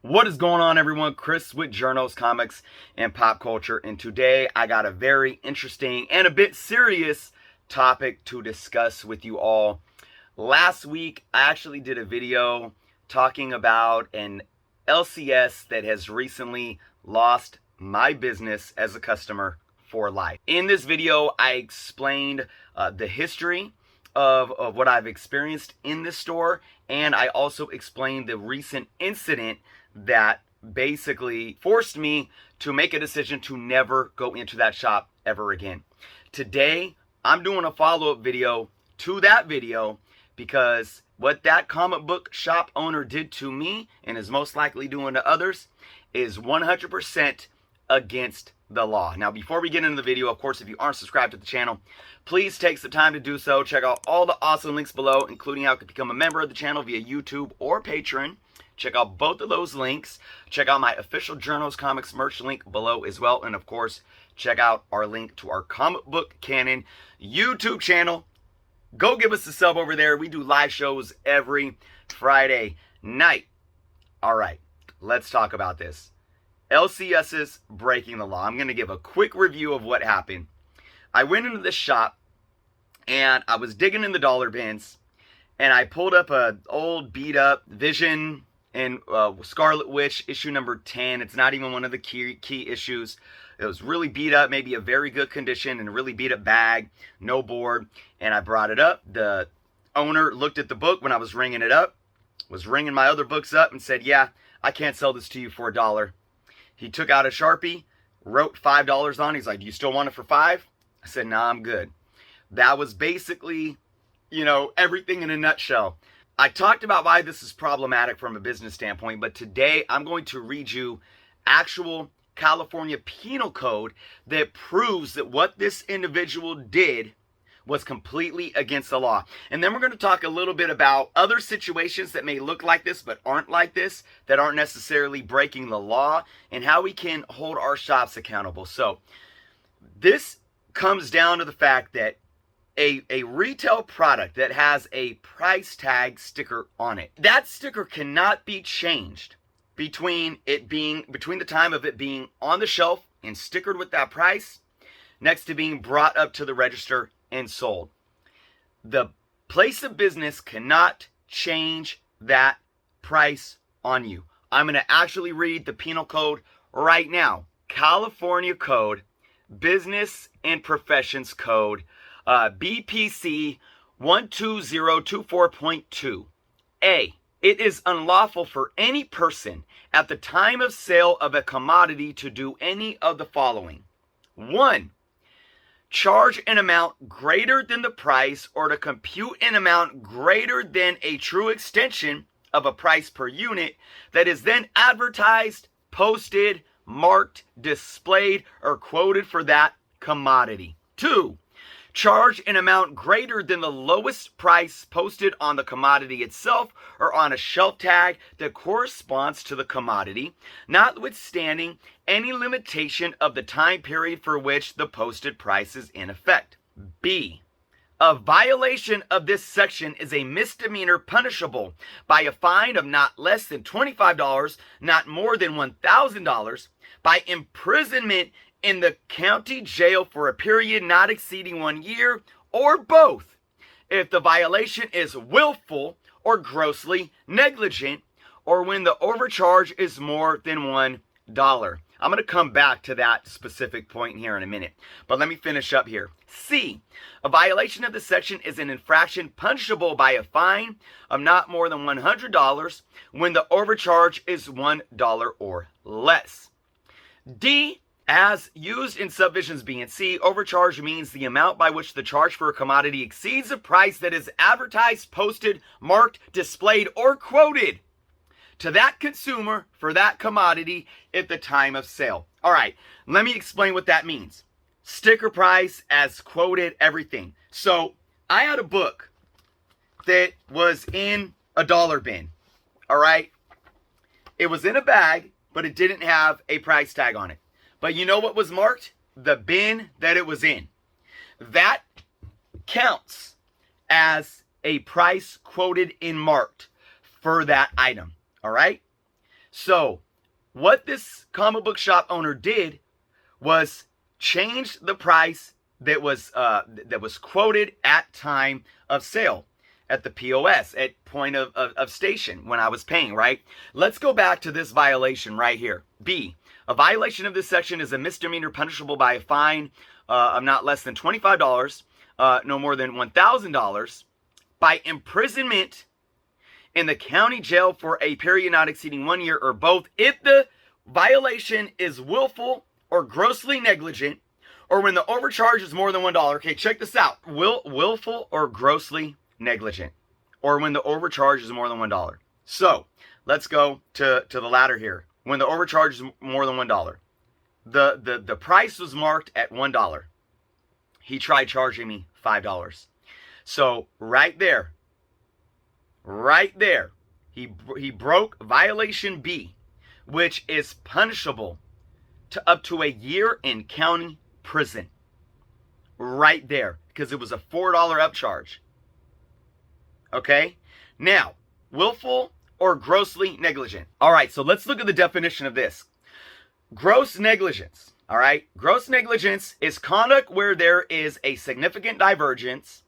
What is going on, everyone? Chris with Journos, Comics, and Pop Culture. And today I got a very interesting and a bit serious topic to discuss with you all. Last week, I actually did a video talking about an LCS that has recently lost my business as a customer for life. In this video, I explained the history of what I've experienced in this store, and I also explained the recent incident that basically forced me to make a decision to never go into that shop ever again. Today, I'm doing a follow-up video to that video because what that comic book shop owner did to me and is most likely doing to others is 100% against the law. Now, before we get into the video, of course, if you aren't subscribed to the channel, please take some time to do so. Check out all the awesome links below, including how you can become a member of the channel via YouTube or Patreon. Check out both of those links. Check out my official Journos Comics merch link below as well. And of course, check out our link to our Comic Book Canon YouTube channel. Go give us a sub over there. We do live shows every Friday night. All right, let's talk about this. LCS's breaking the law. I'm going to give a quick review of what happened. I went into this shop and I was digging in the dollar bins and I pulled up an old beat up Vision and Scarlet Witch issue number 10. It's not even one of the key issues. It was really beat up, maybe a very good condition, and a really beat up bag, no board. And I brought it up. The owner looked at the book when I was ringing it up, was ringing my other books up, and said, "Yeah, I can't sell this to you for $1. He took out a Sharpie, wrote $5 on it. He's like, "Do you still want it for $5?" I said, "Nah, I'm good." That was basically, everything in a nutshell. I talked about why this is problematic from a business standpoint, but today I'm going to read you actual California penal code that proves that what this individual did was completely against the law. And then we're going to talk a little bit about other situations that may look like this but aren't like this, that aren't necessarily breaking the law, and how we can hold our shops accountable. So this comes down to the fact that a retail product that has a price tag sticker on it, that sticker cannot be changed between the time of it being on the shelf and stickered with that price next to being brought up to the register and sold. The place of business cannot change that price on you. I'm going to actually read the penal code right now. California Code, Business and Professions Code, BPC 12024.2. A. It is unlawful for any person at the time of sale of a commodity to do any of the following. 1. Charge an amount greater than the price or to compute an amount greater than a true extension of a price per unit that is then advertised, posted, marked, displayed, or quoted for that commodity. 2. Charge an amount greater than the lowest price posted on the commodity itself or on a shelf tag that corresponds to the commodity, notwithstanding any limitation of the time period for which the posted price is in effect. B. A violation of this section is a misdemeanor punishable by a fine of not less than $25, not more than $1,000, by imprisonment in the county jail for a period not exceeding 1 year, or both, if the violation is willful or grossly negligent, or when the overcharge is more than $1. I'm going to come back to that specific point here in a minute, but let me finish up here. C. A violation of this section is an infraction punishable by a fine of not more than $100 when the overcharge is $1 or less. D. As used in subdivisions B and C, overcharge means the amount by which the charge for a commodity exceeds a price that is advertised, posted, marked, displayed, or quoted to that consumer for that commodity at the time of sale. All right, let me explain what that means. Sticker price, as quoted, everything. So I had a book that was in a dollar bin. All right, it was in a bag, but it didn't have a price tag on it. But you know what was marked? The bin that it was in. That counts as a price quoted and marked for that item. All right? So what this comic book shop owner did was change the price that was quoted at time of sale, at the POS, at point of station when I was paying, right? Let's go back to this violation right here. B, a violation of this section is a misdemeanor punishable by a fine of not less than $25, no more than $1,000, by imprisonment in the county jail for a period not exceeding 1 year, or both, if the violation is willful or grossly negligent, or when the overcharge is more than $1. Okay, check this out. Willful or grossly negligent, or when the overcharge is more than $1. So let's go to the latter here. When the overcharge is more than $1, the price was marked at $1. He tried charging me $5. So right there, he broke violation B, which is punishable to up to a year in county prison. Right there, because it was a $4 upcharge. Okay? Now, willful or grossly negligent. All right, so let's look at the definition of this. Gross negligence. All right? Gross negligence is conduct where there is a significant divergence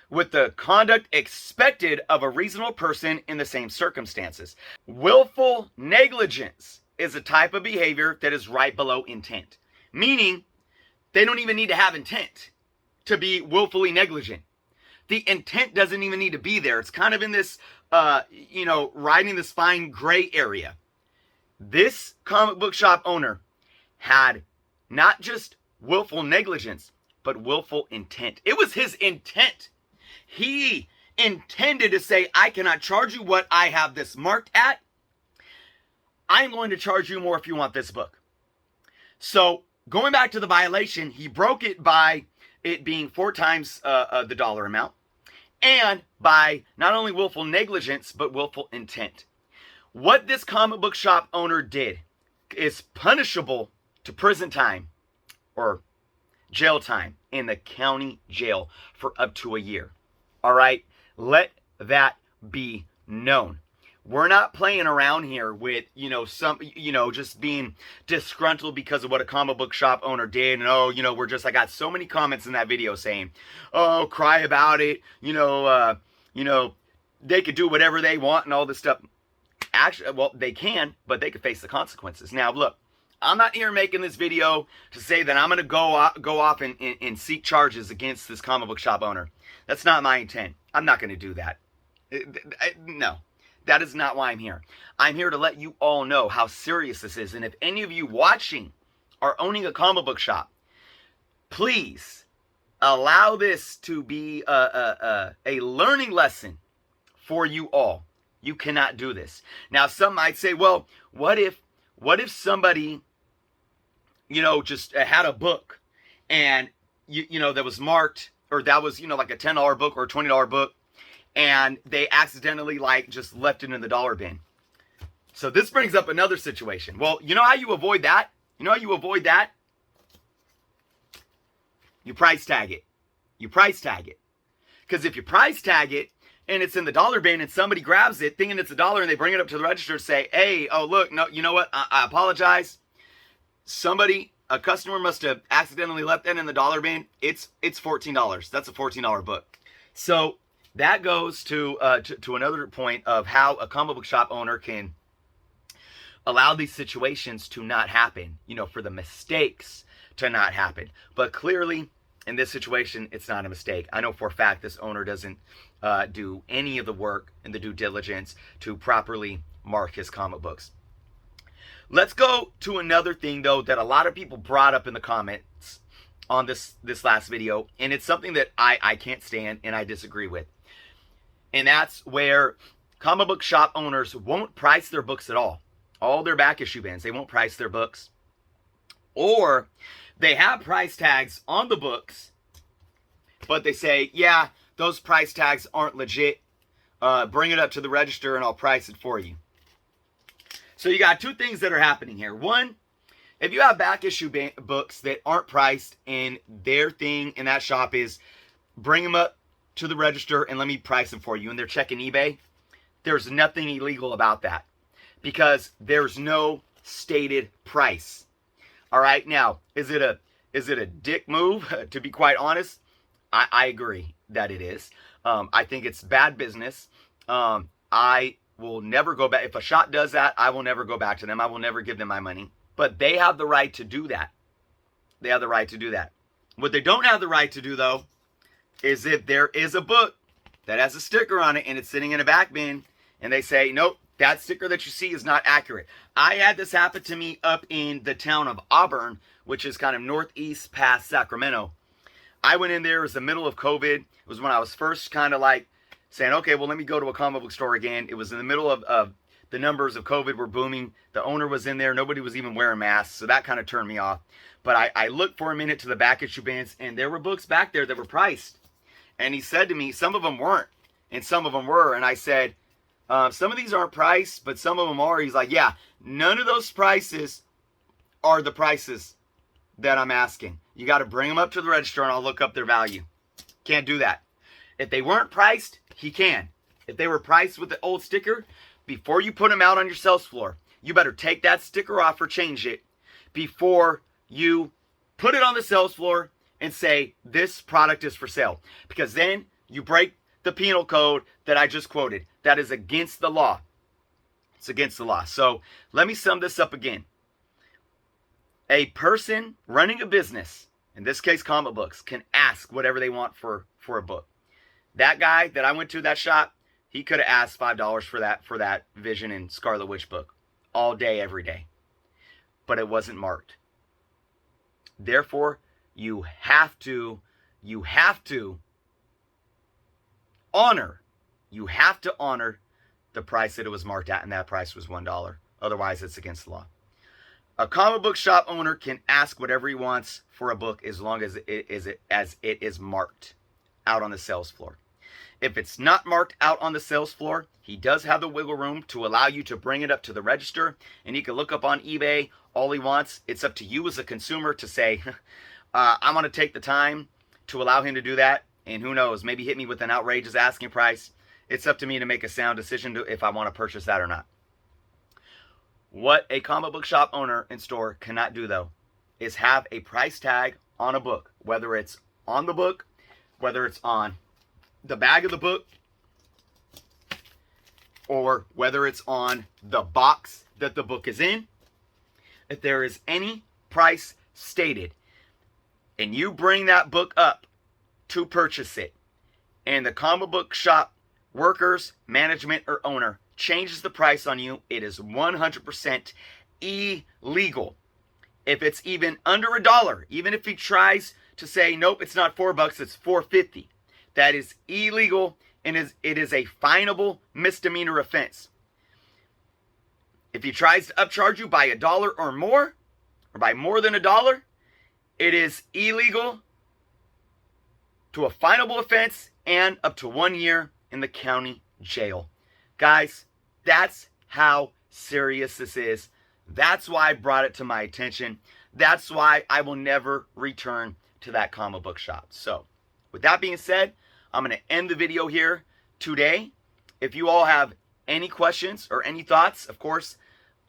with the conduct expected of a reasonable person in the same circumstances. Willful negligence is a type of behavior that is right below intent. Meaning, they don't even need to have intent to be willfully negligent. The intent doesn't even need to be there. It's kind of in this, riding this fine gray area. This comic book shop owner had not just willful negligence, but willful intent. It was his intent. He intended to say, I cannot charge you what I have this marked at. I'm going to charge you more if you want this book. So going back to the violation, he broke it by it being 4 times the dollar amount, and by not only willful negligence, but willful intent. What this comic book shop owner did is punishable to prison time or jail time in the county jail for up to a year. All right, let that be known. We're not playing around here with, just being disgruntled because of what a comic book shop owner did. And, I got so many comments in that video saying, oh, cry about it. They could do whatever they want and all this stuff. Actually, well, they can, but they could face the consequences. Now, look, I'm not here making this video to say that I'm going to go off and seek charges against this comic book shop owner. That's not my intent. I'm not going to do that. No. That is not why I'm here. I'm here to let you all know how serious this is. And if any of you watching are owning a comic book shop, please allow this to be a learning lesson for you all. You cannot do this. Now, some might say, well, what if somebody, just had a book and, that was marked, or that was, like a $10 book or a $20 book, and they accidentally just left it in the dollar bin. So this brings up another situation. Well, you know how you avoid that? You price tag it. Because if you price tag it and it's in the dollar bin and somebody grabs it thinking it's $1 and they bring it up to the register and say, hey, oh look, no, you know what? I apologize. A customer must have accidentally left that in the dollar bin. It's $14. That's a $14 book. So that goes to another point of how a comic book shop owner can allow these situations to not happen, for the mistakes to not happen. But clearly, in this situation, it's not a mistake. I know for a fact this owner doesn't do any of the work and the due diligence to properly mark his comic books. Let's go to another thing, though, that a lot of people brought up in the comments on this last video, and it's something that I can't stand and I disagree with. And that's where comic book shop owners won't price their books at all. All their back issue bins, they won't price their books. Or they have price tags on the books, but they say, yeah, those price tags aren't legit. Bring it up to the register and I'll price it for you. So you got two things that are happening here. One, if you have back issue books that aren't priced and their thing in that shop is bring them up to the register and let me price them for you, and they're checking eBay, there's nothing illegal about that. because there's no stated price. All right, now, is it a dick move? To be quite honest, I agree that it is. I think it's bad business. I will never go back. If a shop does that, I will never go back to them. I will never give them my money. But they have the right to do that. They have the right to do that. What they don't have the right to do, though, is if there is a book that has a sticker on it and it's sitting in a back bin and they say, nope, that sticker that you see is not accurate. I had this happen to me up in the town of Auburn, which is kind of northeast past Sacramento. I went in there, it was the middle of COVID. It was when I was first kind of like saying, okay, well, let me go to a comic book store again. It was in the middle of the numbers of COVID were booming. The owner was in there. Nobody was even wearing masks. So that kind of turned me off. But I looked for a minute to the back issue bins, and there were books back there that were priced. And he said to me, some of them weren't, and some of them were. And I said, some of these aren't priced, but some of them are. He's like, yeah, none of those prices are the prices that I'm asking. You got to bring them up to the register, and I'll look up their value. Can't do that. If they weren't priced, he can. If they were priced with the old sticker, before you put them out on your sales floor, you better take that sticker off or change it before you put it on the sales floor and say, this product is for sale. Because then you break the penal code that I just quoted. That is against the law. It's against the law. So let me sum this up again. A person running a business, in this case comic books, can ask whatever they want for a book. That guy that I went to, that shop, he could have asked $5 for that Vision and Scarlet Witch book all day, every day. But it wasn't marked. Therefore, you have to honor the price that it was marked at, and that price was $1. Otherwise, it's against the law. A comic book shop owner can ask whatever he wants for a book as long as it is marked out on the sales floor. If it's not marked out on the sales floor, he does have the wiggle room to allow you to bring it up to the register, and he can look up on eBay all he wants. It's up to you as a consumer to say, I'm going to take the time to allow him to do that, and who knows, maybe hit me with an outrageous asking price. It's up to me to make a sound decision if I want to purchase that or not. What a comic book shop owner and store cannot do, though, is have a price tag on a book, whether it's on the book, whether it's on the bag of the book, or whether it's on the box that the book is in. If there is any price stated and you bring that book up to purchase it, and the comic book shop workers, management, or owner changes the price on you, it is 100% illegal. If it's even under $1, even if he tries to say, nope, it's not $4, it's $4.50, that is illegal, and it is a finable misdemeanor offense. If he tries to upcharge you by $1 or more, or by more than $1, it is illegal to a finable offense and up to 1 year in the county jail. Guys, that's how serious this is. That's why I brought it to my attention. That's why I will never return to that comic book shop. So, with that being said, I'm going to end the video here today. If you all have any questions or any thoughts, of course,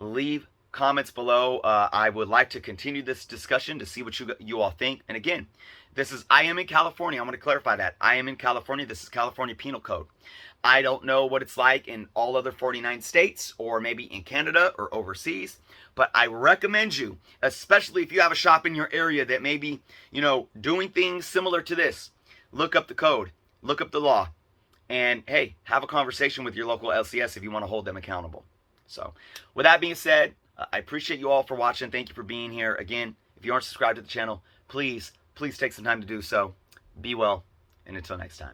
leave comments below. I would like to continue this discussion to see what you all think. And again, I am in California. I want to clarify that. I am in California. This is California Penal Code. I don't know what it's like in all other 49 states or maybe in Canada or overseas, but I recommend you, especially if you have a shop in your area that may be, doing things similar to this, look up the code, look up the law, and hey, have a conversation with your local LCS if you want to hold them accountable. So, with that being said, I appreciate you all for watching. Thank you for being here. Again, if you aren't subscribed to the channel, please take some time to do so. Be well, and until next time.